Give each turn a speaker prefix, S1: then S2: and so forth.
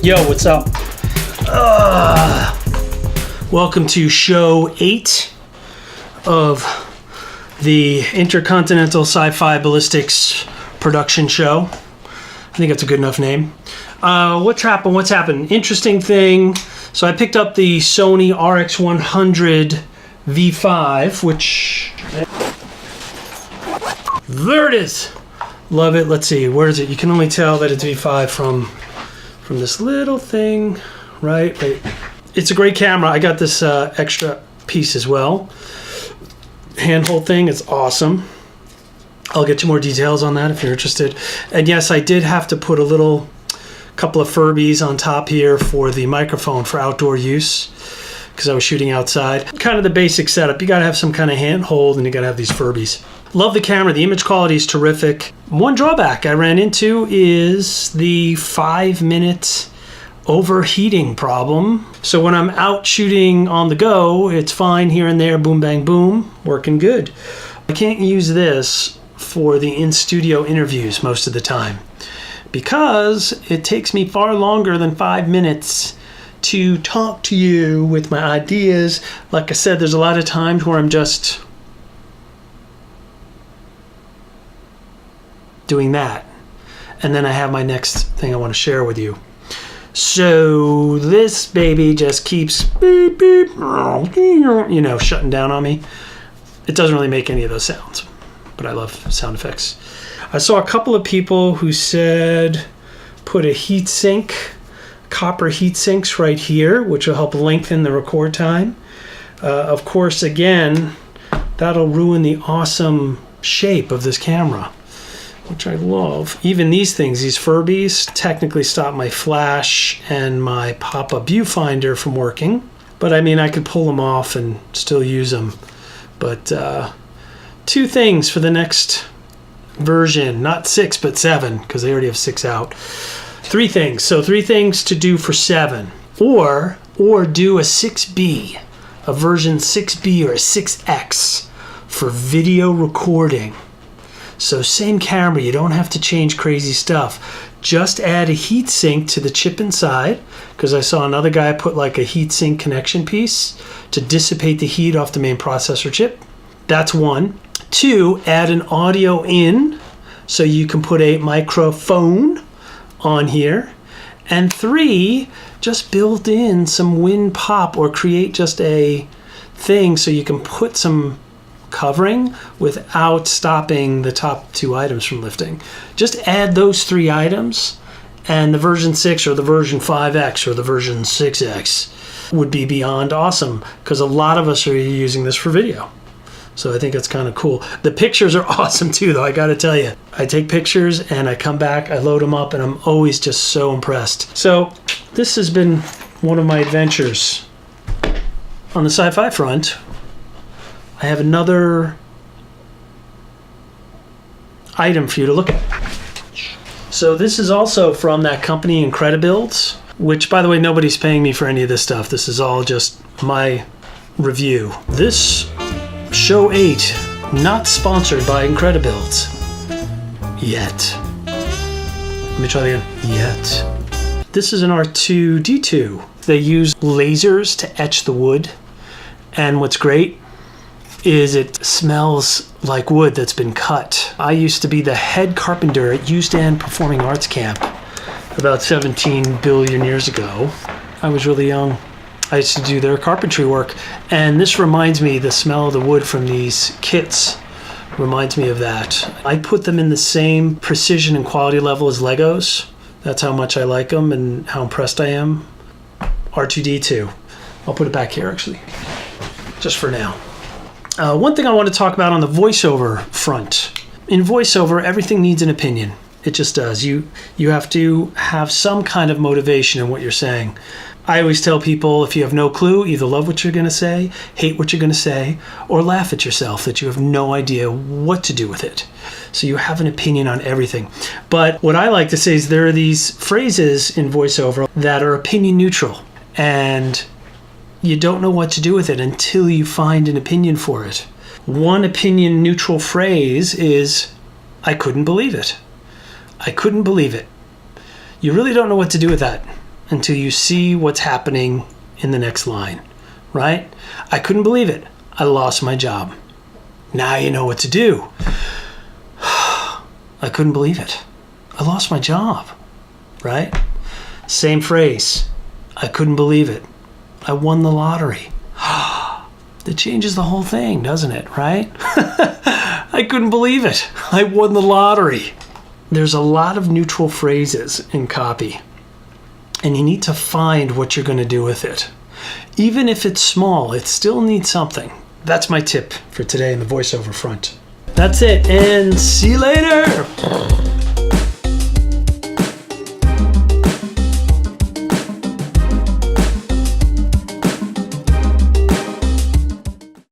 S1: Yo, what's up? Welcome to show 8 of the Intercontinental Sci-Fi Ballistics production show. I think that's a good enough name. What's happened? Interesting thing. So I picked up the Sony RX100m5, which... There it is! Love it. Let's see, where is it? You can only tell that it's V5 from this little thing, right? It's a great camera. I got this extra piece as well. Handhold thing, it's awesome. I'll get you more details on that if you're interested. And yes, I did have to put a couple of Furbies on top here for the microphone for outdoor use because I was shooting outside. Kind of the basic setup. You gotta have some kind of handhold and you gotta have these Furbies. Love the camera. The image quality is terrific. One drawback I ran into is the 5-minute overheating problem. So when I'm out shooting on the go, it's fine here and there, boom, bang, boom, working good. I can't use this for the in-studio interviews most of the time because it takes me far longer than 5 minutes to talk to you with my ideas. Like I said, there's a lot of times where I'm just doing that, and then I have my next thing I want to share with you. So this baby just keeps beep beep, you know, shutting down on me. It doesn't really make any of those sounds, but I love sound effects. I saw a couple of people who said put a heat sink, copper heat sinks right here, which will help lengthen the record time. Of course, again, that'll ruin the awesome shape of this camera, which I love. Even these things, these Furbies, technically stop my flash and my pop-up viewfinder from working. But I mean, I could pull them off and still use them. But 2 things for the next version, not 6, but 7, because they already have 6 out. 3 things. So 3 things to do for 7. Or do a 6B, a version 6B or a 6X for video recording. So same camera, you don't have to change crazy stuff. Just add a heat sink to the chip inside, because I saw another guy put like a heat sink connection piece to dissipate the heat off the main processor chip. That's 1. 2, add an audio in so you can put a microphone on here. And 3, just build in some wind pop or create just a thing so you can put some covering without stopping the top 2 items from lifting. Just add those 3 items and the version 6 or the version 5X or the version 6X would be beyond awesome, because a lot of us are using this for video. So I think it's kind of cool. The pictures are awesome too, though, I gotta tell you. I take pictures and I come back, I load them up, and I'm always just so impressed. So this has been one of my adventures on the sci-fi front. I have another item for you to look at. So this is also from that company Incredibuilds, which, by the way, nobody's paying me for any of this stuff. This is all just my review. This show 8, not sponsored by Incredibuilds. Yet. Let me try that again. Yet. This is an R2-D2. They use lasers to etch the wood. And what's great is it smells like wood that's been cut. I used to be the head carpenter at Houston Performing Arts Camp about 17 billion years ago. I was really young. I used to do their carpentry work, and this reminds me, the smell of the wood from these kits reminds me of that. I put them in the same precision and quality level as Legos. That's how much I like them and how impressed I am. R2-D2. I'll put it back here actually, just for now. One thing I want to talk about on the voiceover front. In voiceover, everything needs an opinion. It just does. You have to have some kind of motivation in what you're saying. I always tell people, if you have no clue, either love what you're going to say, hate what you're going to say, or laugh at yourself that you have no idea what to do with it. So you have an opinion on everything. But what I like to say is there are these phrases in voiceover that are opinion neutral, and you don't know what to do with it until you find an opinion for it. One opinion neutral phrase is, I couldn't believe it. I couldn't believe it. You really don't know what to do with that. until you see what's happening in the next line, right? I couldn't believe it. I lost my job. Now you know what to do. I couldn't believe it. I lost my job, right? Same phrase. I couldn't believe it. I won the lottery. That changes the whole thing, doesn't it, right? I couldn't believe it. I won the lottery. There's a lot of neutral phrases in copy, and you need to find what you're going to do with it. Even if it's small, it still needs something. That's my tip for today in the voiceover front. That's it, and see you later.